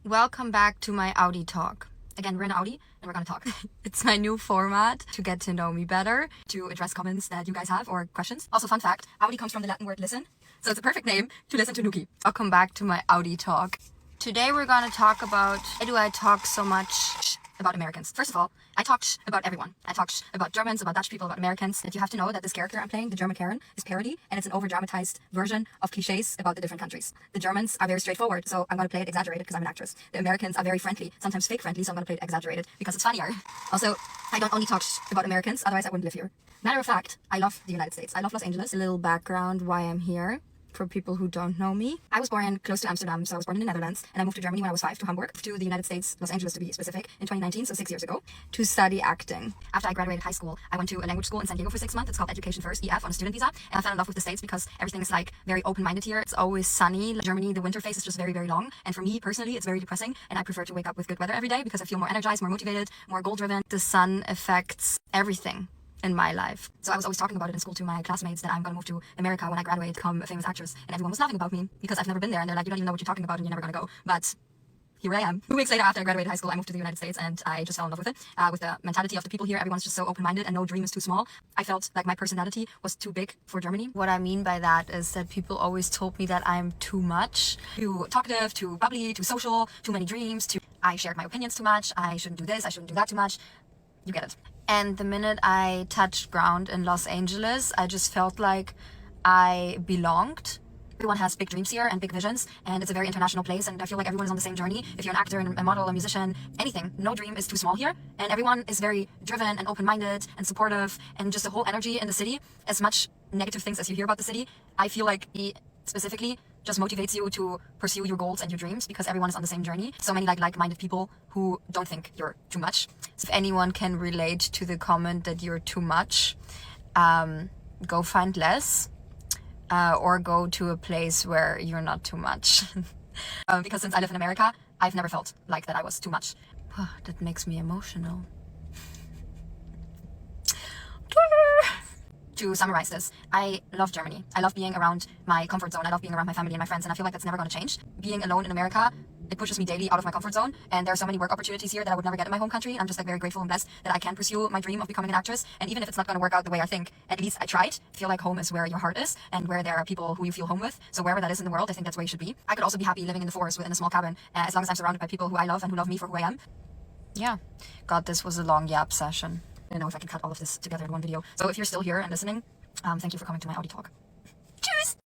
Welcome back to my Audi talk. Again, we're in Audi and we're gonna talk. It's my new format to get to know me better, to address comments that you guys have or questions. Also, fun fact, Audi comes from the Latin word listen, so it's a perfect name to listen to Nuki. Welcome back to my Audi talk. Today we're gonna talk about why do I talk so much about Americans. First of all, I talked about everyone. I talked about Germans, about Dutch people, about Americans. That you have to know that this character I'm playing, the German Karen, is parody, and it's an over-dramatized version of cliches about the different countries. The Germans are very straightforward, so I'm gonna play it exaggerated because I'm an actress. The Americans are very friendly, sometimes fake friendly, so I'm gonna play it exaggerated because it's funnier. Also, I don't only talk about Americans, otherwise I wouldn't live here. Matter of fact, I love the United States. I love Los Angeles. A little background why I'm here. For people who don't know me, I was born close to Amsterdam, so I was born in the Netherlands, and I moved to Germany when I was 5, to Hamburg, to the United States, Los Angeles to be specific, in 2019, so 6 years ago, to study acting. After I graduated high school, I went to a language school in San Diego for 6 months. It's called Education First, EF, on a student visa, and I fell in love with the States because everything is like very open-minded here. It's always sunny. Germany, the winter phase is just very, very long, and for me personally, it's very depressing, and I prefer to wake up with good weather every day because I feel more energized, more motivated, more goal-driven. The sun affects everything in my life. So I was always talking about it in school to my classmates that I'm gonna move to America when I graduate, become a famous actress, and everyone was laughing about me because I've never been there, and they're like, you don't even know what you're talking about and you're never gonna go. But here I am. 2 weeks later, after I graduated high school, I moved to the United States, and I just fell in love with it, with the mentality of the people here. Everyone's just so open-minded and no dream is too small. I felt like my personality was too big for Germany. What I mean by that is that people always told me that I'm too much, too talkative, too bubbly, too social, too many dreams, I shared my opinions too much, I shouldn't do this, I shouldn't do that too much. You get it. And the minute I touched ground in Los Angeles, I just felt like I belonged. Everyone has big dreams here and big visions, and it's a very international place, and I feel like everyone is on the same journey. If you're an actor, a model, a musician, anything, no dream is too small here, and everyone is very driven and open-minded and supportive, and just the whole energy in the city, as much negative things as you hear about the city, I feel like it specifically just motivates you to pursue your goals and your dreams because everyone is on the same journey. So many like-minded people who don't think you're too much. So if anyone can relate to the comment that you're too much, go find less, or go to a place where you're not too much. Because since I live in America, I've never felt like that I was too much. That makes me emotional. To summarize this, I love Germany. I love being around my comfort zone. I love being around my family and my friends, and I feel like that's never going to change. Being alone in America, it pushes me daily out of my comfort zone, and there are so many work opportunities here that I would never get in my home country. I'm just like very grateful and blessed that I can pursue my dream of becoming an actress, and even if it's not going to work out the way I think, at least I tried. I feel like home is where your heart is and where there are people who you feel home with, so wherever that is in the world, I think that's where you should be. I could also be happy living in the forest within a small cabin, as long as I'm surrounded by people who I love and who love me for who I am. Yeah. God, this was a long yap session. I don't know if I can cut all of this together in one video. So if you're still here and listening, thank you for coming to my Audi talk.